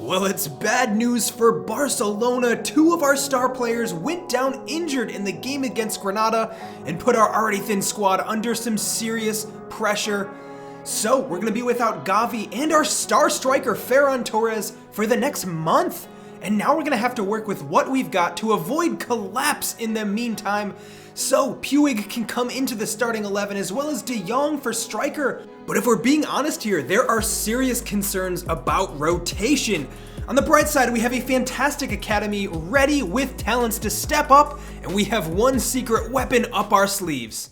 Well, it's bad news for Barcelona. Two of our star players went down injured in the game against Granada and put our already thin squad under some serious pressure. So we're going to be without Gavi and our star striker Ferran Torres for the next month. And now we're going to have to work with what we've got to avoid collapse in the meantime. So Puig can come into the starting 11 as well as De Jong for striker. But if we're being honest here, there are serious concerns about rotation. On the bright side, we have a fantastic academy ready with talents to step up, and we have one secret weapon up our sleeves.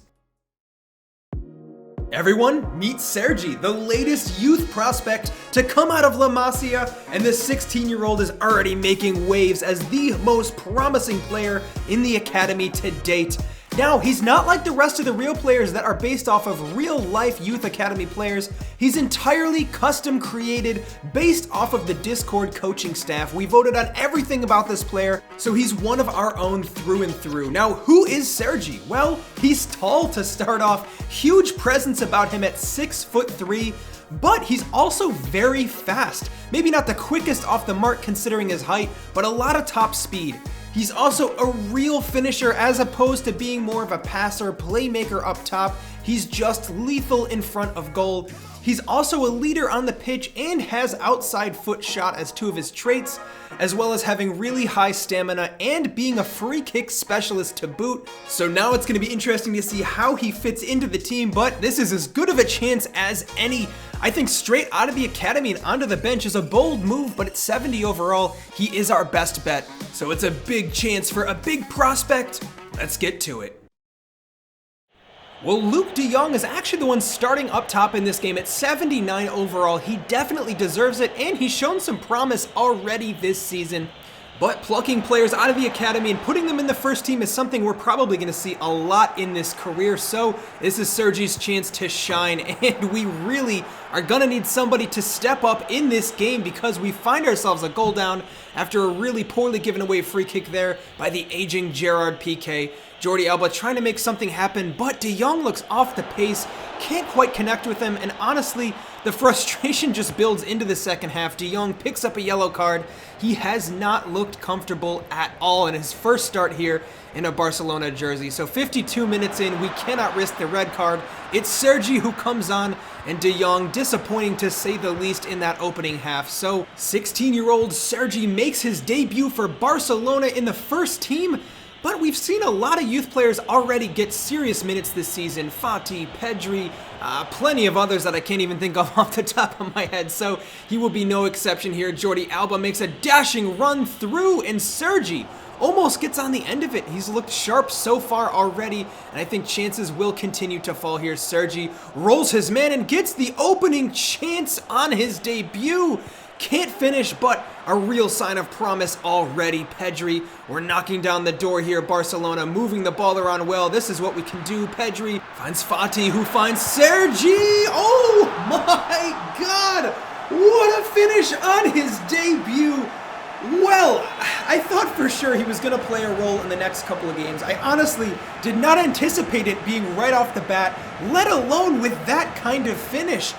Everyone, meet Sergi, the latest youth prospect to come out of La Masia, and this 16-year-old is already making waves as the most promising player in the academy to date. Now, he's not like the rest of the real players that are based off of real-life youth academy players. He's entirely custom created based off of the Discord coaching staff. We voted on everything about this player, so he's one of our own through and through. Now, who is Sergi? Well, he's tall to start off, huge presence about him at 6'3", but he's also very fast. Maybe not the quickest off the mark considering his height, but a lot of top speed. He's also a real finisher as opposed to being more of a passer, playmaker up top. He's just lethal in front of goal. He's also a leader on the pitch and has outside foot shot as two of his traits, as well as having really high stamina and being a free kick specialist to boot. So now it's going to be interesting to see how he fits into the team, but this is as good of a chance as any. I think straight out of the academy and onto the bench is a bold move, but at 70 overall, he is our best bet. So it's a big chance for a big prospect. Let's get to it. Well, Luuk de Jong is actually the one starting up top in this game at 79 overall. He definitely deserves it, and he's shown some promise already this season. But plucking players out of the academy and putting them in the first team is something we're probably going to see a lot in this career. So this is Sergi's chance to shine, and we really are going to need somebody to step up in this game because we find ourselves a goal down after a really poorly given away free kick there by the aging Gerard Piqué. Jordi Alba trying to make something happen, but De Jong looks off the pace, can't quite connect with him, and honestly, the frustration just builds into the second half. De Jong picks up a yellow card. He has not looked comfortable at all in his first start here in a Barcelona jersey. So 52 minutes in, we cannot risk the red card. It's Sergi who comes on, and De Jong disappointing to say the least in that opening half. So 16-year-old Sergi makes his debut for Barcelona in the first team. But we've seen a lot of youth players already get serious minutes this season. Fati, Pedri, plenty of others that I can't even think of off the top of my head. So he will be no exception here. Jordi Alba makes a dashing run through, and Sergi almost gets on the end of it. He's looked sharp so far already, and I think chances will continue to fall here. Sergi rolls his man and gets the opening chance on his debut. Can't finish, but a real sign of promise already. Pedri, we're knocking down the door here. Barcelona moving the ball around well. This is what we can do. Pedri finds Fati, who finds Sergi. Oh my God! What a finish on his debut. Well, I thought for sure he was going to play a role in the next couple of games. I honestly did not anticipate it being right off the bat, let alone with that kind of finish.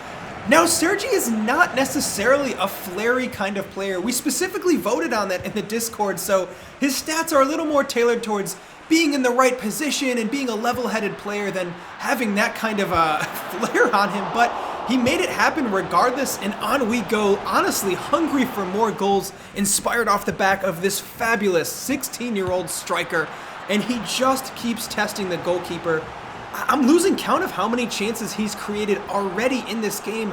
Now, Sergi is not necessarily a flary kind of player. We specifically voted on that in the Discord, so his stats are a little more tailored towards being in the right position and being a level-headed player than having that kind of flair on him. But he made it happen regardless, and on we go, honestly hungry for more goals, inspired off the back of this fabulous 16-year-old striker, and he just keeps testing the goalkeeper. I'm losing count of how many chances he's created already in this game.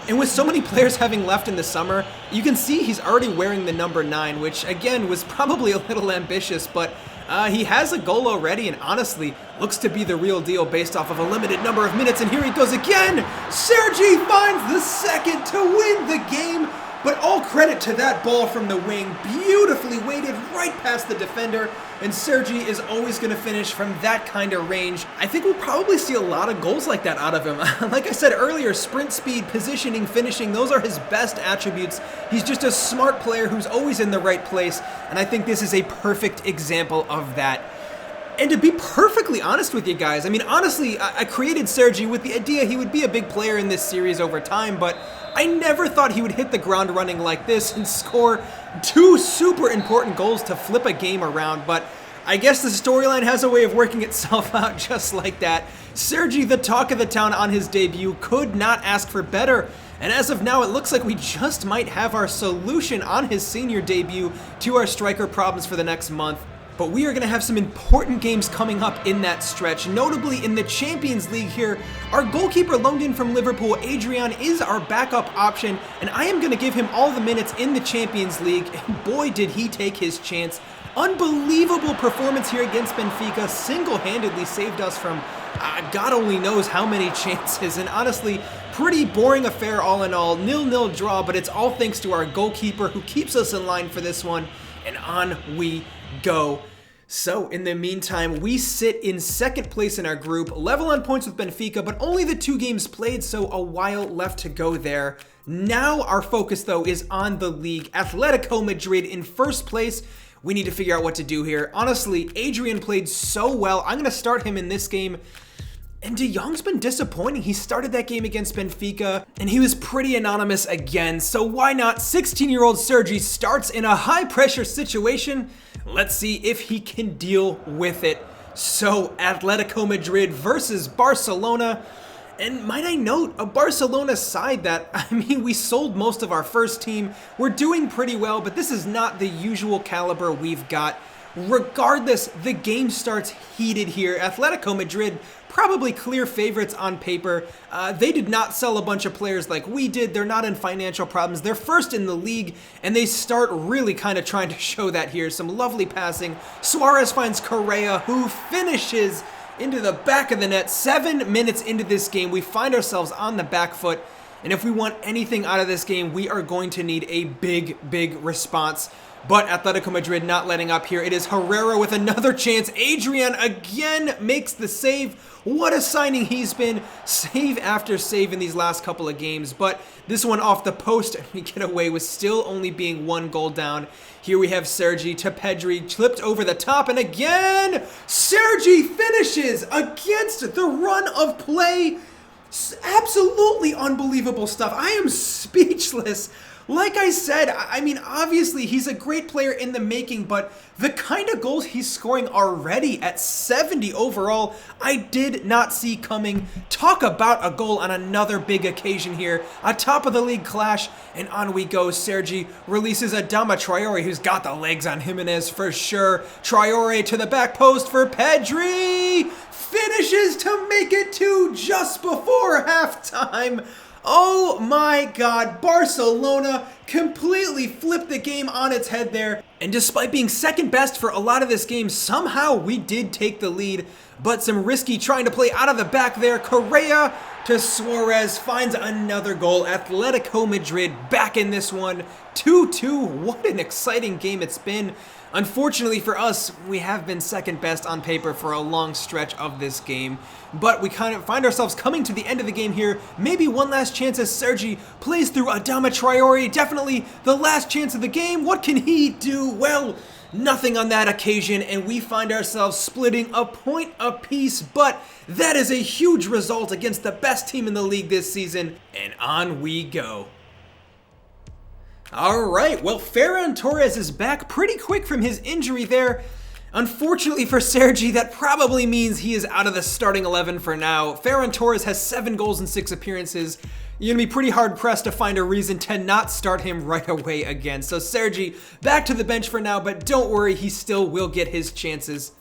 And with so many players having left in the summer, you can see he's already wearing the number 9, which again was probably a little ambitious, but he has a goal already and honestly looks to be the real deal based off of a limited number of minutes. And here he goes again. Sergi finds the second to win the game. But all credit to that ball from the wing, beautifully weighted right past the defender, and Sergi is always going to finish from that kind of range. I think we'll probably see a lot of goals like that out of him. Like I said earlier, sprint speed, positioning, finishing, those are his best attributes. He's just a smart player who's always in the right place, and I think this is a perfect example of that. And to be perfectly honest with you guys, I mean, honestly, I created Sergi with the idea he would be a big player in this series over time, but I never thought he would hit the ground running like this and score 2 super important goals to flip a game around, but I guess the storyline has a way of working itself out just like that. Sergi, the talk of the town on his debut, could not ask for better. And as of now, it looks like we just might have our solution on his senior debut to our striker problems for the next month. But we are going to have some important games coming up in that stretch, notably in the Champions League here. Our goalkeeper loaned in from Liverpool, Adrian, is our backup option, and I am going to give him all the minutes in the Champions League, and boy did he take his chance. Unbelievable performance here against Benfica, single-handedly saved us from God only knows how many chances, and honestly, pretty boring affair all in all. 0-0 draw, but it's all thanks to our goalkeeper who keeps us in line for this one, and on we go. So, in the meantime, we sit in second place in our group, level on points with Benfica, but only the 2 games played, so a while left to go there. Now our focus, though, is on the league. Atletico Madrid in first place. We need to figure out what to do here. Honestly, Adrian played so well. I'm going to start him in this game. And De Jong's been disappointing. He started that game against Benfica, and he was pretty anonymous again. So why not? 16-year-old Sergi starts in a high-pressure situation. Let's see if he can deal with it. So, Atletico Madrid versus Barcelona. And might I note, a Barcelona side that, I mean, we sold most of our first team. We're doing pretty well, but this is not the usual caliber we've got. Regardless, the game starts heated here. Atletico Madrid, probably clear favorites on paper. They did not sell a bunch of players like we did. They're not in financial problems. They're first in the league, and they start really kind of trying to show that here. Some lovely passing. Suarez finds Correa, who finishes into the back of the net. 7 minutes into this game, we find ourselves on the back foot, and if we want anything out of this game, we are going to need a big response. But Atletico Madrid not letting up here. It is Herrera with another chance. Adrian again makes the save. What a signing he's been. Save after save in these last couple of games. But this one off the post, and we get away with still only being 1 goal down. Here we have Sergi to Pedri, clipped over the top, and again, Sergi finishes against the run of play. Absolutely unbelievable stuff. I am speechless. Like I said, I mean, obviously he's a great player in the making, but the kind of goals he's scoring already at 70 overall, I did not see coming. Talk about a goal on another big occasion here. A top of the league clash, and on we go. Sergi releases Adama Traore, who's got the legs on Jimenez for sure. Traore to the back post for Pedri. Finishes to make it 2 just before halftime. Oh my God, Barcelona completely flipped the game on its head there. And despite being second best for a lot of this game, somehow we did take the lead. But some risky trying to play out of the back there. Correa to Suarez finds another goal. Atletico Madrid back in this one. 2-2. What an exciting game it's been. Unfortunately for us, we have been second best on paper for a long stretch of this game, but we kind of find ourselves coming to the end of the game here. Maybe one last chance as Sergi plays through Adama Traore. Definitely the last chance of the game. What can he do? Well, nothing on that occasion, and we find ourselves splitting a point apiece, but that is a huge result against the best team in the league this season, and on we go. Alright, well, Ferran Torres is back pretty quick from his injury there. Unfortunately for Sergi, that probably means he is out of the starting 11 for now. Ferran Torres has 7 goals in 6 appearances. You're going to be pretty hard-pressed to find a reason to not start him right away again. So Sergi, back to the bench for now, but don't worry, he still will get his chances.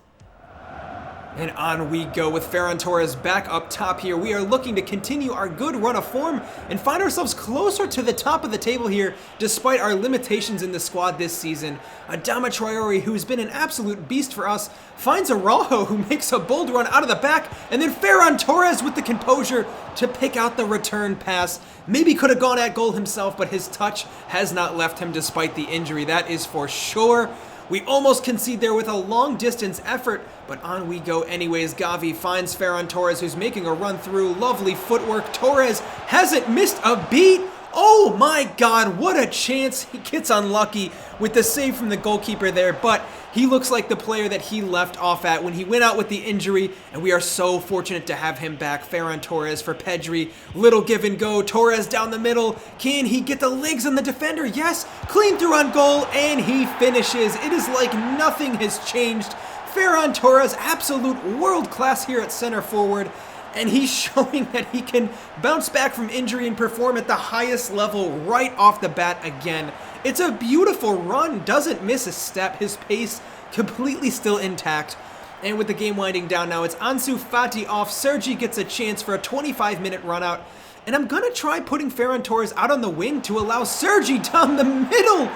And on we go with Ferran Torres back up top here. We are looking to continue our good run of form and find ourselves closer to the top of the table here, despite our limitations in the squad this season. Adama Traore, who's been an absolute beast for us, finds Araujo, who makes a bold run out of the back, and then Ferran Torres with the composure to pick out the return pass. Maybe could have gone at goal himself, but his touch has not left him despite the injury, that is for sure. We almost concede there with a long-distance effort, but on we go anyways. Gavi finds Ferran Torres, who's making a run through. Lovely footwork. Torres hasn't missed a beat. Oh my God, what a chance. He gets unlucky with the save from the goalkeeper there, but he looks like the player that he left off at when he went out with the injury, and we are so fortunate to have him back. Ferran Torres for Pedri. Little give and go. Torres down the middle. Can he get the legs on the defender? Yes. Clean through on goal, and he finishes. It is like nothing has changed. Ferran Torres, absolute world class here at center forward. And he's showing that he can bounce back from injury and perform at the highest level right off the bat again. It's a beautiful run, doesn't miss a step, his pace completely still intact. And with the game winding down now, it's Ansu Fati off. Sergi gets a chance for a 25-minute run out. And I'm gonna try putting Ferran Torres out on the wing to allow Sergi down the middle.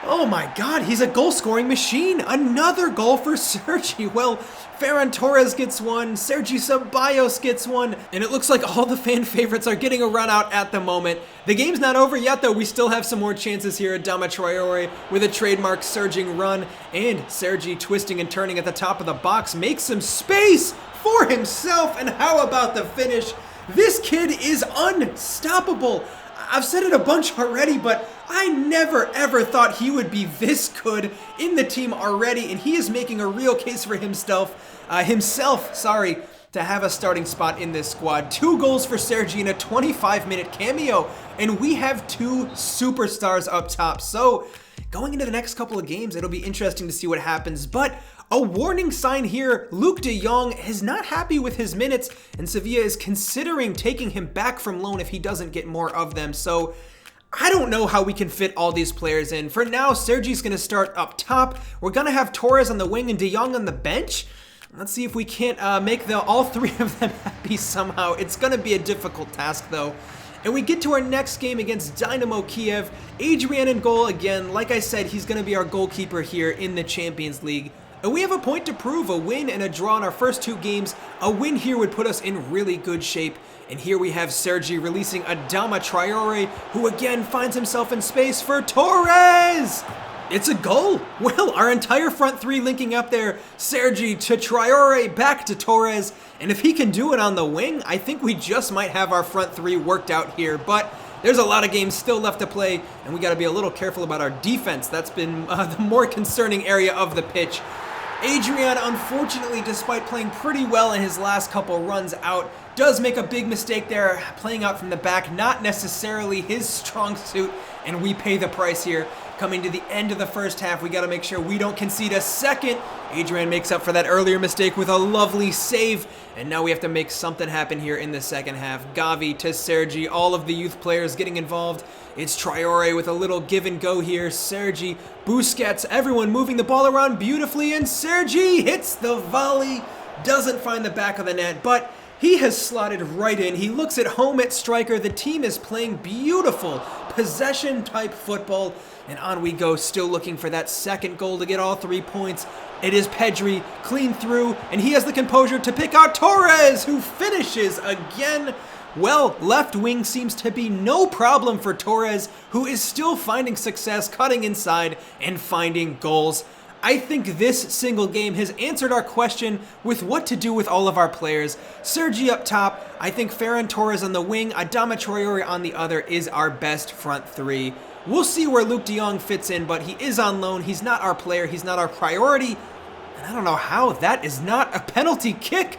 Oh my God, he's a goal-scoring machine. Another goal for Sergi. Well, Ferran Torres gets one, Sergi Ceballos gets one, and it looks like all the fan favorites are getting a run out at the moment. The game's not over yet though, we still have some more chances here. Adama Traore with a trademark surging run, and Sergi twisting and turning at the top of the box makes some space for himself, and how about the finish? This kid is unstoppable. I've said it a bunch already, but I never ever thought he would be this good in the team already, and he is making a real case for himself, to have a starting spot in this squad. 2 goals for Sergi in a 25-minute cameo, and we have 2 superstars up top. So going into the next couple of games, it'll be interesting to see what happens, but a warning sign here. Luuk de Jong is not happy with his minutes, and Sevilla is considering taking him back from loan if he doesn't get more of them. So I don't know how we can fit all these players in. For now, Sergi's going to start up top. We're going to have Torres on the wing and de Jong on the bench. Let's see if we can't make all 3 of them happy somehow. It's going to be a difficult task though. And we get to our next game against Dynamo Kiev. Adrian in goal again. Like I said, he's going to be our goalkeeper here in the Champions League. And we have a point to prove, a win and a draw in our first 2 games. A win here would put us in really good shape. And here we have Sergi releasing Adama Traore, who again finds himself in space for Torres! It's a goal! Well, our entire front 3 linking up there. Sergi to Traore, back to Torres. And if he can do it on the wing, I think we just might have our front 3 worked out here. But there's a lot of games still left to play, and we got to be a little careful about our defense. That's been the more concerning area of the pitch. Adrian, unfortunately, despite playing pretty well in his last couple runs out, does make a big mistake there, playing out from the back, not necessarily his strong suit, and we pay the price here. Coming to the end of the first half, we got to make sure we don't concede a second. Adrian makes up for that earlier mistake with a lovely save, and now we have to make something happen here in the second half. Gavi to Sergi, all of the youth players getting involved. It's Traore with a little give and go here. Sergi, Busquets, everyone moving the ball around beautifully, and Sergi hits the volley. Doesn't find the back of the net, but he has slotted right in. He looks at home at striker. The team is playing beautiful possession-type football, and on we go, still looking for that second goal to get all 3 points. It is Pedri, clean through, and he has the composure to pick out Torres, who finishes again. Well, left wing seems to be no problem for Torres, who is still finding success, cutting inside, and finding goals. I think this single game has answered our question with what to do with all of our players. Sergi up top, I think Ferran Torres on the wing, Adama Traore on the other is our best front 3. We'll see where Luuk de Jong fits in, but he is on loan. He's not our player. He's not our priority. And I don't know how that is not a penalty kick.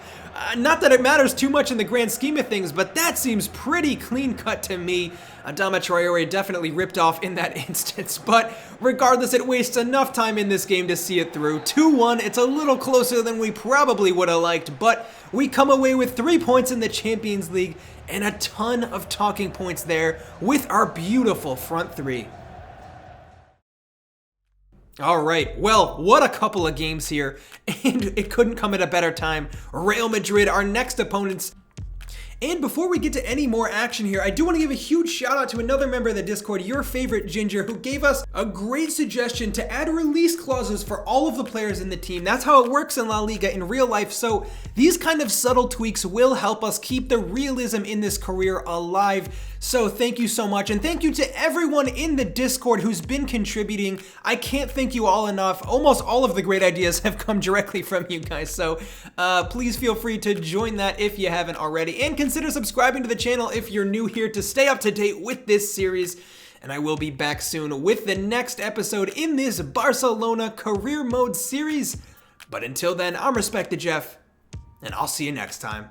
Not that it matters too much in the grand scheme of things, but that seems pretty clean cut to me. Adama Traore definitely ripped off in that instance, but regardless, it wastes enough time in this game to see it through. 2-1, it's a little closer than we probably would have liked, but we come away with 3 points in the Champions League and a ton of talking points there with our beautiful front 3. All right, well, what a couple of games here, and it couldn't come at a better time. Real Madrid, our next opponents. And before we get to any more action here, I do want to give a huge shout out to another member of the Discord, your favorite Ginger, who gave us a great suggestion to add release clauses for all of the players in the team. That's how it works in La Liga in real life, so these kind of subtle tweaks will help us keep the realism in this career alive. So thank you so much, and thank you to everyone in the Discord who's been contributing. I can't thank you all enough. Almost all of the great ideas have come directly from you guys, so please feel free to join that if you haven't already, and consider consider subscribing to the channel if you're new here to stay up to date with this series. And I will be back soon with the next episode in this Barcelona career mode series. But until then, I'm Respect the Jeff, and I'll see you next time.